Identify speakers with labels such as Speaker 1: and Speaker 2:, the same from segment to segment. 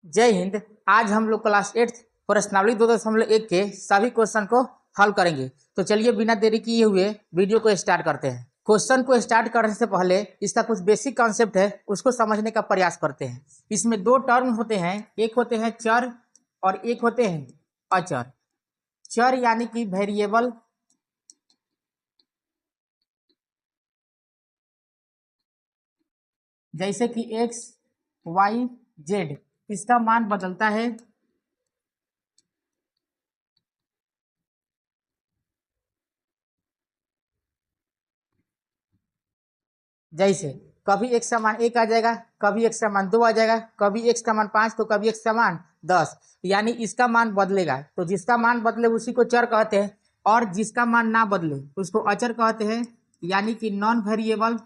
Speaker 1: जय हिंद। आज हम लोग क्लास 8 प्रश्नावली 2.1 के सभी क्वेश्चन को हल करेंगे। तो चलिए बिना देरी किए हुए वीडियो को स्टार्ट करते हैं। क्वेश्चन को स्टार्ट करने से पहले इसका कुछ बेसिक कॉन्सेप्ट है, उसको समझने का प्रयास करते हैं। इसमें दो टर्म होते हैं, एक होते हैं चर और एक होते हैं अचर। चर यानी कि वेरिएबल, जैसे कि एक्स वाई जेड, इसका मान बदलता है। जैसे कभी एक्स का मान 1 आ जाएगा, कभी एक्स का मान 2 आ जाएगा, कभी एक्स का मान 5 तो कभी एक्स का मान 10, यानी इसका मान बदलेगा। तो जिसका मान बदले उसी को चर कहते हैं, और जिसका मान ना बदले उसको अचर कहते हैं, यानी कि नॉन वेरिएबल।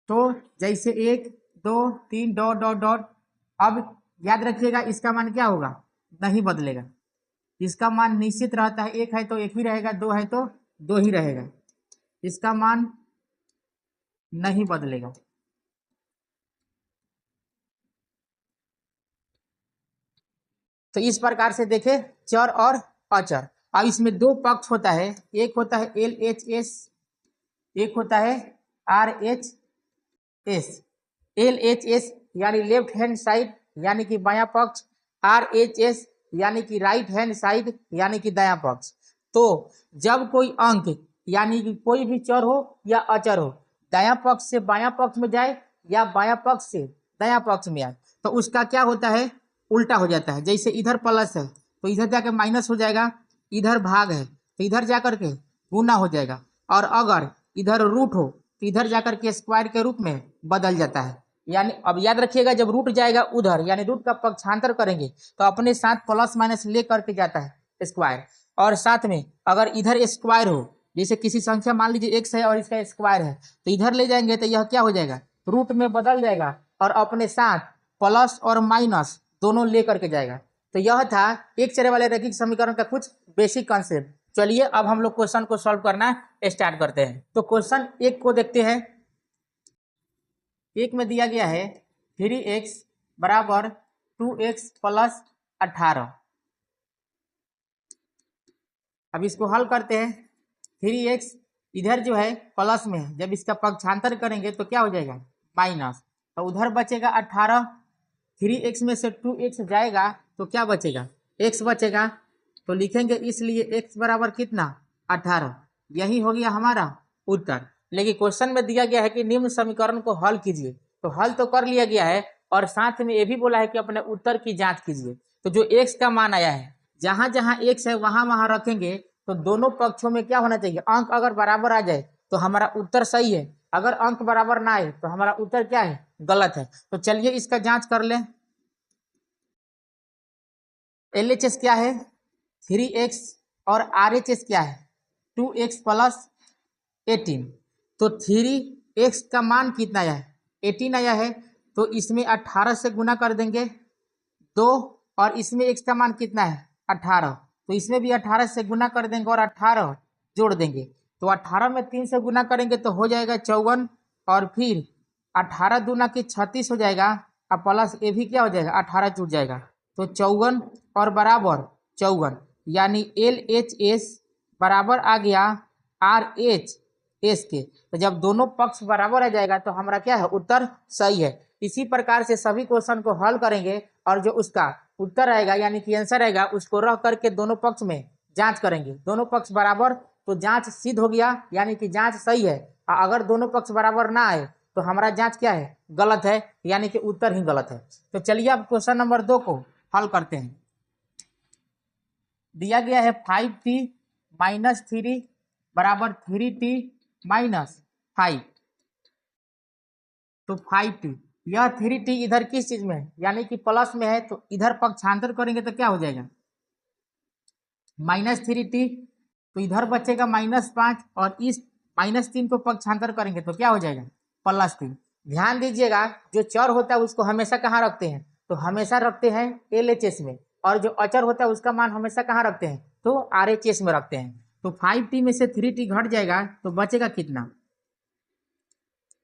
Speaker 1: तो जैसे 1 2 3 डॉट डॉट डॉट। अब याद रखिएगा इसका मान क्या होगा, नहीं बदलेगा। इसका मान निश्चित रहता है, 1 है तो 1 ही रहेगा, 2 है तो 2 ही रहेगा, इसका मान नहीं बदलेगा। तो इस प्रकार से देखें चर और अचर। अब इसमें दो पक्ष होता है, एक होता है LHS, एक होता है RHS। LHS यानी लेफ्ट हैंड साइड यानी कि बायां पक्ष, RHS यानी कि राइट हैंड साइड यानी कि दायां पक्ष। तो जब कोई अंक यानी कि कोई भी चर हो या अचर हो दायां पक्ष से बायां पक्ष में जाए या बायां पक्ष से दायां पक्ष में आए तो उसका क्या होता है, उल्टा हो जाता है। जैसे इधर प्लस है तो इधर जाकर माइनस हो जाएगा, इधर भाग है तो इधर जाकर के गुना हो जाएगा, और अगर इधर रूट हो तो इधर जाकर के स्क्वायर के रूप में बदल जाता है। यानी अब याद रखिएगा जब रूट जाएगा उधर यानी रूट का पक्षांतर करेंगे तो अपने साथ प्लस माइनस ले करके जाता है स्क्वायर, और साथ में अगर इधर स्क्वायर हो, जैसे किसी संख्या मान लीजिए एक्स है और इसका स्क्वायर है तो इधर ले जाएंगे तो यह क्या हो जाएगा, रूट में बदल जाएगा और अपने साथ प्लस और माइनस दोनों ले करके जाएगा। तो यह था एक चर वाले रैखिक समीकरण का कुछ बेसिक कॉन्सेप्ट। चलिए अब हम लोग क्वेश्चन को सॉल्व करना स्टार्ट करते हैं। तो क्वेश्चन एक को देखते हैं। एक में दिया गया है 3x बराबर 2x प्लस 18। अब इसको हल करते हैं। 3x इधर जो है प्लस में है, जब इसका पक्षांतर करेंगे तो क्या हो जाएगा, माइनस, तो उधर बचेगा 18। 3x में से 2x जाएगा तो क्या बचेगा, x बचेगा। तो लिखेंगे इसलिए x बराबर कितना, 18। यही हो गया हमारा उत्तर। लेकिन क्वेश्चन में दिया गया है कि निम्न समीकरण को हल कीजिए, तो हल तो कर लिया गया है और साथ में ये भी बोला है कि अपने उत्तर की जांच कीजिए। तो जो x का मान आया है जहां जहां x है वहां वहां रखेंगे तो दोनों पक्षों में क्या होना चाहिए, अंक अगर बराबर आ जाए तो हमारा उत्तर सही है, अगर अंक बराबर ना आए तो हमारा उत्तर क्या है, गलत है। तो चलिए इसका जांच कर लें। LHS क्या है 3x और RHS क्या है 2x प्लस 18। तो 3x का मान कितना आया है, 18 आया है, तो इसमें 18 से गुना कर देंगे 2, और इसमें x का मान कितना है 18, तो इसमें भी 18 से गुना कर देंगे और 18 जोड़ देंगे। तो 18 में 3 से गुना करेंगे तो हो जाएगा 54, और फिर 18 दूना की 36 हो जाएगा, और प्लस ये भी क्या हो जाएगा 18 जुड़ जाएगा, तो 54 और बराबर 54, यानी LHS बराबर आ गया RHS के। तो जब दोनों पक्ष बराबर आ जाएगा तो हमारा क्या है, उत्तर सही है। इसी प्रकार से सभी क्वेश्चन को हल करेंगे और जो उसका उत्तर आएगा यानी कि आंसर आएगा उसको रख करके दोनों पक्ष में जांच करेंगे। दोनों पक्ष बराबर तो जांच सिद्ध हो गया यानी कि जांच सही है, और अगर दोनों पक्ष बराबर ना आए तो हमारा जांच क्या है, गलत है, यानी कि उत्तर ही गलत है। तो चलिए अब क्वेश्चन नंबर 2 को हल करते हैं। दिया गया है 5t माइनस 3 बराबर 3t माइनस 5। तो 5t, यह 3t इधर किस चीज में है, यानी कि प्लस में है, तो इधर पक्षांतर करेंगे तो क्या हो जाएगा, -3t। तो इधर बचेगा -5, और इस -3 को पक्षांतर करेंगे तो क्या हो जाएगा, +3। ध्यान दीजिएगा जो चर होता है उसको हमेशा कहाँ रखते हैं, तो हमेशा रखते हैं LHS में, और जो अचर होता है उसका मान हमेशा कहाँ रखते हैं, तो RHS में रखते हैं। तो 5t में से 3t घट जाएगा तो बचेगा कितना,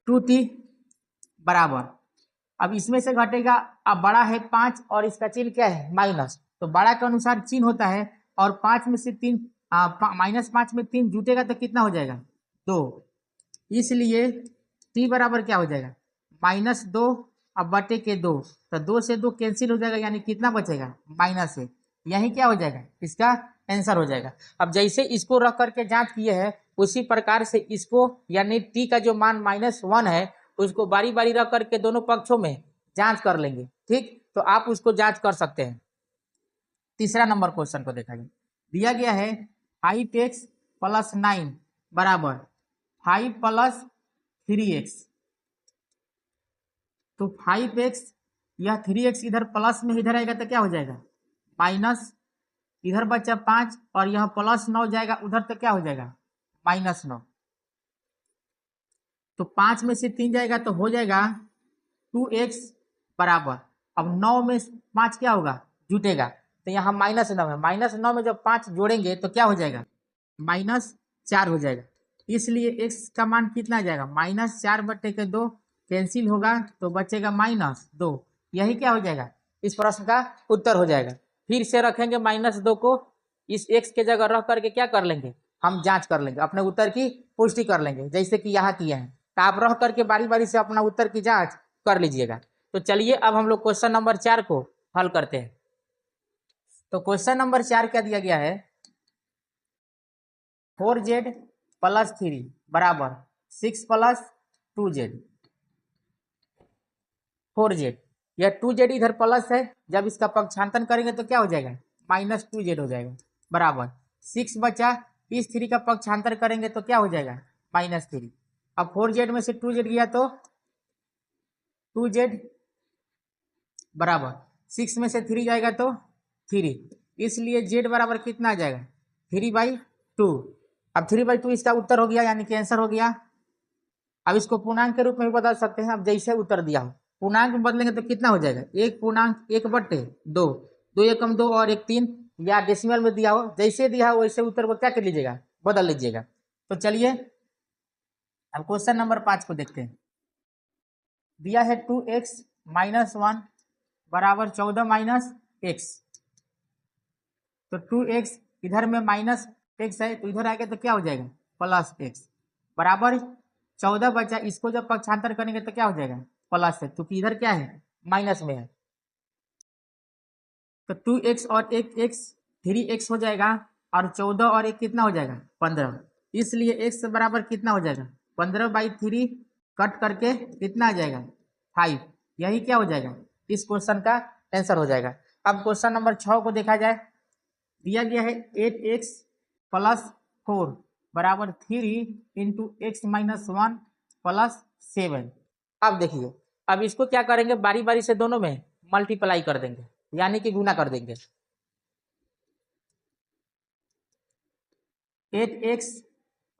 Speaker 1: 2t बराबर, अब इसमें से घटेगा, अब बड़ा है 5 और इसका चिन्ह क्या है माइनस, तो बड़ा के अनुसार चिन्ह होता है, और 5 में से 3 -5 में 3 जुटेगा तो कितना हो जाएगा 2, इसलिए t बराबर क्या हो जाएगा -2 अब बटे के 2, तो 2 से 2 कैंसिल हो जाएगा, यानी कितना बचेगा -1, यही क्या हो जाएगा इसका आंसर हो जाएगा। अब जैसे इसको रख करके जांच किए हैं उसी प्रकार से इसको यानी t का जो मान -1 है उसको बारी बारी रख करके दोनों पक्षों में जांच कर लेंगे, ठीक, तो आप उसको जांच कर सकते हैं। तीसरा नंबर क्वेश्चन को देखा जाए, दिया गया है 5x + 9 बराबर 5 + 3x, तो 5x यह 3x इधर प्लस में इधर आएगा तो क्या हो जाएगा माइनस, इधर बचा 5 और यह +9 जाएगा उधर तो क्या हो जाएगा -9, तो 5 में से 3 जाएगा तो हो जाएगा 2x बराबर, अब 9 में 5 क्या होगा जुटेगा, तो यहाँ -9 है, -9 में जब 5 जोड़ेंगे तो क्या हो जाएगा -4 हो जाएगा, इसलिए x का मान कितना आ जाएगा -4/2 कैंसिल होगा तो बचेगा -2, यही क्या हो जाएगा इस प्रश्न का उत्तर हो जाएगा। फिर से रखेंगे -2 को इस x के जगह रख करके क्या कर लेंगे हम जांच कर लेंगे, अपने उत्तर की पुष्टि कर लेंगे जैसे कि यहाँ किया है, तो आप रह करके बारी बारी से अपना उत्तर की जांच कर लीजिएगा। तो चलिए अब हम लोग क्वेश्चन नंबर 4 को हल करते हैं। तो क्वेश्चन नंबर 4 क्या दिया गया है 4z + 3 बराबर 6 + 2z, 4z यह 2z इधर प्लस है, जब इसका पक्षांतरण करेंगे तो क्या हो जाएगा -2z हो जाएगा बराबर 6 बचा, इस 3 का पक्षांतर करेंगे तो क्या हो जाएगा -3, अब 4z में से 2z गया तो 2z बराबर 6 में से 3 जाएगा तो 3, इसलिए z बराबर कितना आ जाएगा 3/2, अब 3/2 इसका उत्तर हो गया यानी कि आंसर हो गया। अब इसको पूर्णांक के रूप में भी बदल सकते हैं, अब जैसे उत्तर दिया हो पूर्णांक में बदलेंगे तो कितना हो जाएगा 1/1/2, 2 एकम 2 और 1 3, या डेसिमल में दिया हो जैसे दिया हो वैसे उत्तर को क्या कर लीजिएगा बदल लीजिएगा। तो चलिए अब क्वेश्चन नंबर 5 को देखते हैं। दिया है 2x - 1 बराबर 14 - x, तो 2x इधर में -x है तो इधर आएगा तो क्या हो जाएगा +x बराबर 14 बचा, इसको जब पक्षांतर करेंगे तो क्या हो जाएगा प्लस है, क्योंकि इधर क्या है माइनस में है, तो 2x और 1x 3x हो जाएगा, और 14 और 1 कितना हो जाएगा 15, इसलिए x बराबर कितना हो जाएगा 15/3 कट करके कितना आ जाएगा 5, यही क्या हो जाएगा इस क्वेश्चन का आंसर हो जाएगा। अब क्वेश्चन नंबर 6 को देखा जाए, दिया गया है 8x + 4 बराबर 3 × x - 1 + 7। अब देखिए अब इसको क्या करेंगे बारी बारी से दोनों में मल्टीप्लाई कर देंगे यानी कि गुना कर देंगे। 8x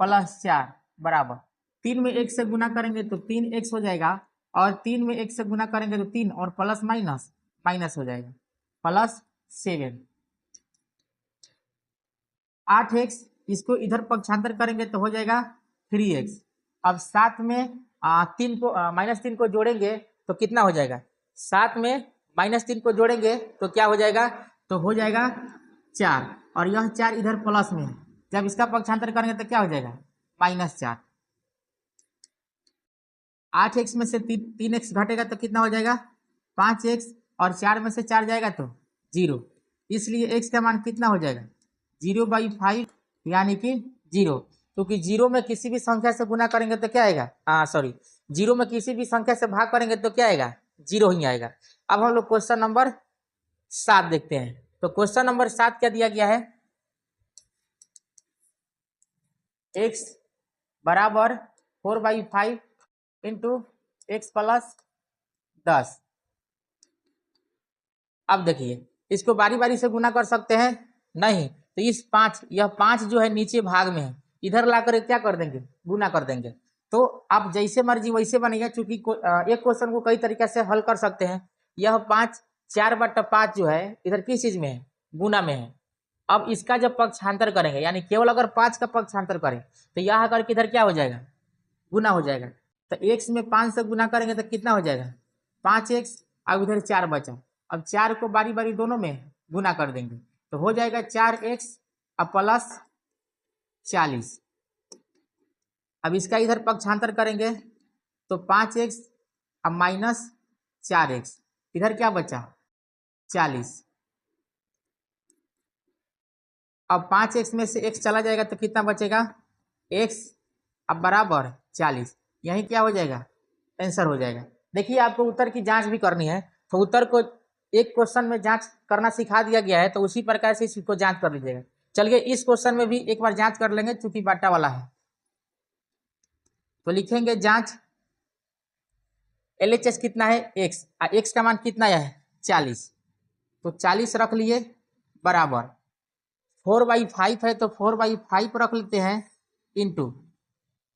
Speaker 1: + 4 बराबर 3 में 1 से गुना करेंगे तो 3x हो जाएगा, और 3 में 1 से गुना करेंगे तो 3 और प्लस माइनस माइनस हो जाएगा +7। 8x इसको इधर पक्षांतर करेंगे तो हो जाएगा 3x, अब साथ में 3 को -3 को जोड़ेंगे तो कितना हो जाएगा, 7 में -3 को जोड़ेंगे तो क्या हो जाएगा, तो हो जाएगा 4, और यह 4 इधर प्लस में है, जब इसका पक्षांतर करेंगे तो क्या हो जाएगा -4। 8x में से 3x घटेगा तो कितना हो जाएगा 5x, और 4 में से 4 जाएगा तो 0, इसलिए x का मान कितना हो जाएगा 0/5 यानी कि 0, क्योंकि 0 में किसी भी संख्या से गुना करेंगे तो क्या आएगा 0 में किसी भी संख्या से भाग करेंगे तो क्या आएगा 0 ही आएगा। अब हम लोग क्वेश्चन नंबर 7 देखते हैं। तो क्वेश्चन नंबर 7 क्या दिया गया है, x बराबर 4/5 × x + 10। अब देखिए इसको बारी बारी से गुना कर सकते हैं नहीं, तो इस 5 यह 5 जो है नीचे भाग में है, इधर ला कर क्या कर देंगे गुना कर देंगे। तो आप जैसे मर्जी वैसे बनेगा, चूंकि एक क्वेश्चन को कई तरीके से हल कर सकते हैं। यह 5 4/5 जो है इधर किस चीज में है गुना में है। अब इसका जब पक्षांतर करेंगे यानी केवल अगर 5 का पक्षांतर करें तो यह आकर के इधर क्या हो जाएगा गुना हो जाएगा। तो एक्स में 5 से गुना करेंगे तो कितना हो जाएगा 5x, अब इधर 4 बचा। अब 4 को बारी बारी दोनों में गुना कर देंगे तो हो जाएगा 4x अब प्लस 40। अब इसका इधर पक्षांतर करेंगे तो 5x अब माइनस 4x, इधर क्या बचा 40। अब 5x में से x चला जाएगा तो कितना बचेगा x अब बराबर 40, यही क्या हो जाएगा आंसर हो जाएगा। देखिए आपको उत्तर की जांच भी करनी है तो उत्तर को एक क्वेश्चन में जांच करना सिखा दिया गया है तो उसी प्रकार से इसको जांच कर लीजिएगा। चलिए इस क्वेश्चन में भी एक बार जांच कर लेंगे चूंकि बाटा वाला है। तो लिखेंगे जांच LHS कितना है x, x का मान कितना है 40, तो 40 रख लिए बराबर 4/5 है तो 4/5 रख लेते हैं इंटू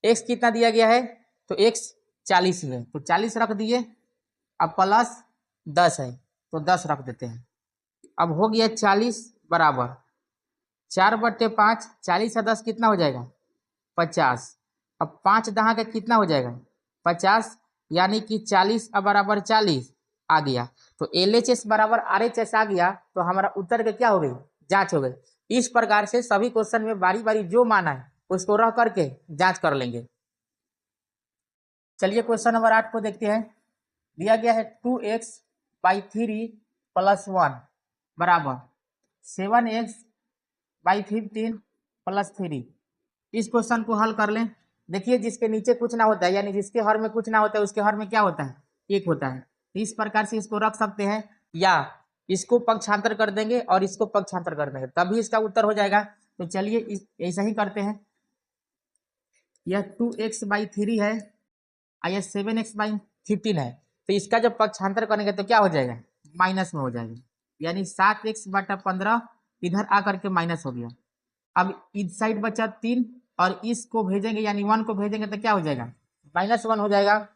Speaker 1: x कितना दिया गया है तो x 40 है तो 40 रख दिए, अब प्लस 10 है तो 10 रख देते हैं। अब हो गया 40 बराबर 4/5, 40 और 10 कितना हो जाएगा 50। अब 5 दहा का कितना हो जाएगा 50, यानी कि 40 अब बराबर 40 आ गया। तो LHS बराबर RHS आ गया तो हमारा उत्तर का क्या हो गई जांच हो गई। इस प्रकार से सभी क्वेश्चन में बारी बारी जो माना है उसको रह करके जांच कर लेंगे। चलिए क्वेश्चन नंबर 8 को देखते हैं। दिया गया है 2x/3 + 1 बराबर 7x/15 + 3। इस क्वेश्चन को हल कर लें। देखिए जिसके नीचे कुछ ना होता है यानी जिसके हर में कुछ ना होता है उसके हर में क्या होता है एक होता है। इस प्रकार से इसको रख सकते हैं या इसको पक्षांतर कर देंगे और इसको पक्षांतर कर देंगे तभी इसका उत्तर हो जाएगा। तो चलिए ऐसा ही करते हैं। यह 2x/3 है और यह 7x/15 है तो इसका जब पक्षांतर करेंगे तो क्या हो जाएगा माइनस में हो जाएगा, यानी 7x/15 इधर आकर के माइनस हो गया। अब इस साइड बचा 3 और इसको भेजेंगे यानी 1 को भेजेंगे तो क्या हो जाएगा -1 हो जाएगा।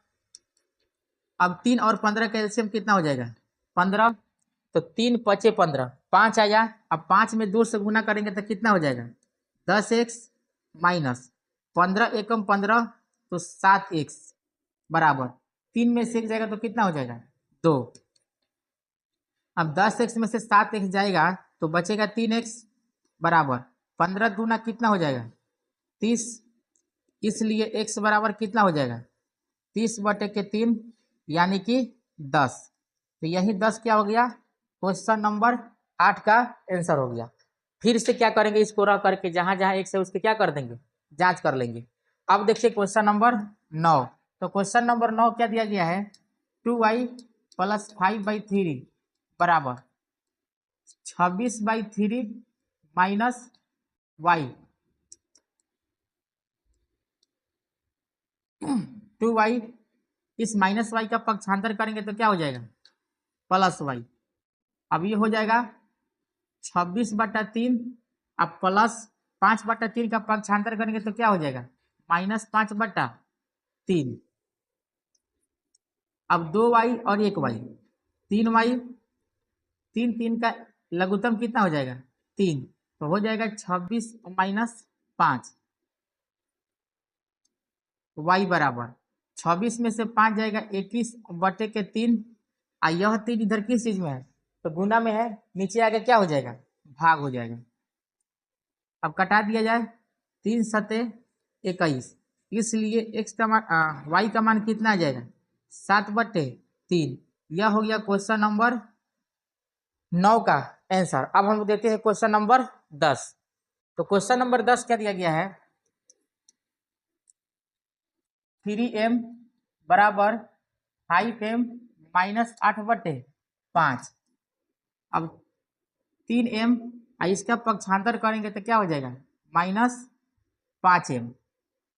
Speaker 1: अब 3 और 15 का एलसीएम कितना हो जाएगा 15, तो 3 × 15 5 आया। अब 5 में 2 से गुना करेंगे तो कितना हो जाएगा 10x माइनस 15 एकम 15 तो 7x बराबर 3 में से 1 जाएगा तो कितना हो जाएगा 2। अब 10x में से 7x जाएगा तो बचेगा 3x बराबर 15 दूना कितना हो जाएगा 30, इसलिए x बराबर कितना हो जाएगा 30/3 यानी कि 10। तो यही 10 क्या हो गया क्वेश्चन नंबर 8 का आंसर हो गया। फिर से क्या करेंगे इसको रह करके जहां जहां x है उसके क्या कर देंगे जांच कर लेंगे। अब देखिए क्वेश्चन नंबर 9। तो क्वेश्चन नंबर 9 क्या दिया गया है 2y + 5/3 बराबर 26/3 माइनस y। 2y इस -y का पक्षांतर करेंगे तो क्या हो जाएगा +y। अब ये हो जाएगा 26/3 अब प्लस 5/3 का पक्षांतर करेंगे तो क्या हो जाएगा -5/3। अब 2y और 1y 3y, 3 का लघुत्तम कितना हो जाएगा 3, तो हो जाएगा 26 - 5 y बराबर 26 में से 5 जाएगा 21/3 और यह 3 इधर किस चीज में है तो गुना में है, नीचे आगे क्या हो जाएगा भाग हो जाएगा। अब कटा दिया जाए 3 × 7 = 21, इसलिए x का मान y का मान कितना आ जाएगा 7/3। यह हो गया क्वेश्चन नंबर 9 का आंसर। अब हम देते हैं क्वेश्चन नंबर 10। तो क्वेश्चन नंबर 10 क्या दिया गया है 3m बराबर 5m - 8/5। अब 3m इसका पक्षांतर करेंगे तो क्या हो जाएगा -5m,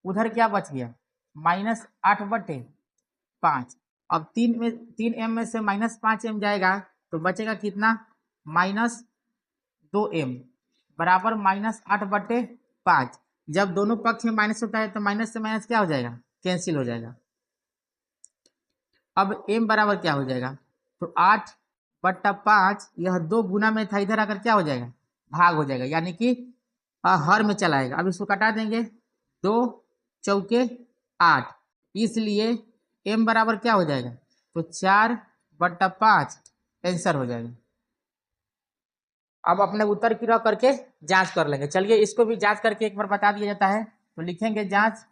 Speaker 1: उधर क्या बच गया -8/5। अब 3m में से -5m जाएगा तो बचेगा कितना -2m बराबर -8/5। जब दोनों पक्ष में माइनस होता है तो माइनस से माइनस क्या हो जाएगा कैंसिल हो जाएगा। अब m बराबर क्या हो जाएगा तो 8/5, यह 2 गुना में था इधर आकर क्या हो जाएगा भाग हो जाएगा, यानी कि हर में चला आएगा। अब इसको कटा देंगे 2 × 4 = 8 इसलिए m बराबर क्या हो जाएगा, तो 4/5 आंसर हो जाएगा। अब अपने उत्तर की रह करके जांच कर लेंगे। चलिए इसको भी जांच करके एक बार बता दिया जाता है। तो लिखेंगे जांच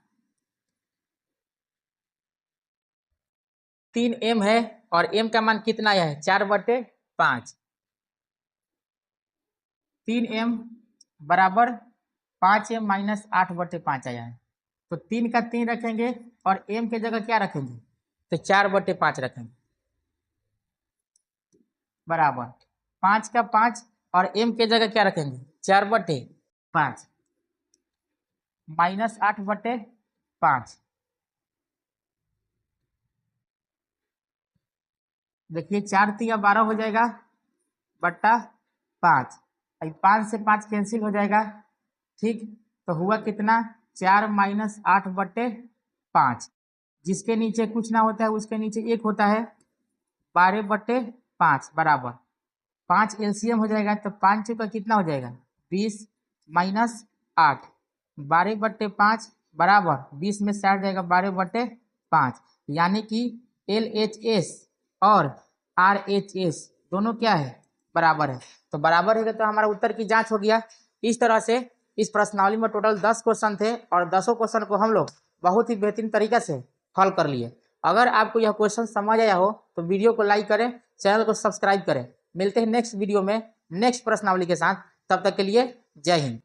Speaker 1: 3m है और m का मान कितना आया है, 4/5। 3m बराबर 5m माइनस 8/5 आया है। तो 3 का 3 रखेंगे और m के जगह क्या रखेंगे, तो 4/5 रखेंगे बराबर 5 का 5 और m के जगह क्या रखेंगे, 4/5 माइनस 8/5। देखिए 4 तिया 12 हो जाएगा बट्टा 5, 5 से 5 कैंसिल हो जाएगा, ठीक। तो हुआ कितना, 4 माइनस 8/5। जिसके नीचे कुछ ना होता है उसके नीचे 1 होता है, 12/5 बराबर 5 एलसीएम हो जाएगा। तो 5 चौका कितना हो जाएगा, 20 माइनस 8, 12/5 बराबर 20 में से 8 जाएगा 12/5। यानी कि LHS और RHS दोनों क्या है, बराबर है। तो बराबर है तो हमारा उत्तर की जांच हो गया। इस तरह से इस प्रश्नावली में टोटल 10 क्वेश्चन थे और 10 क्वेश्चन को हम लोग बहुत ही बेहतरीन तरीके से हल कर लिए। अगर आपको यह क्वेश्चन समझ आया हो तो वीडियो को लाइक करें, चैनल को सब्सक्राइब करें। मिलते हैं नेक्स्ट वीडियो में नेक्स्ट प्रश्नावली के साथ, तब तक के लिए जय हिंद।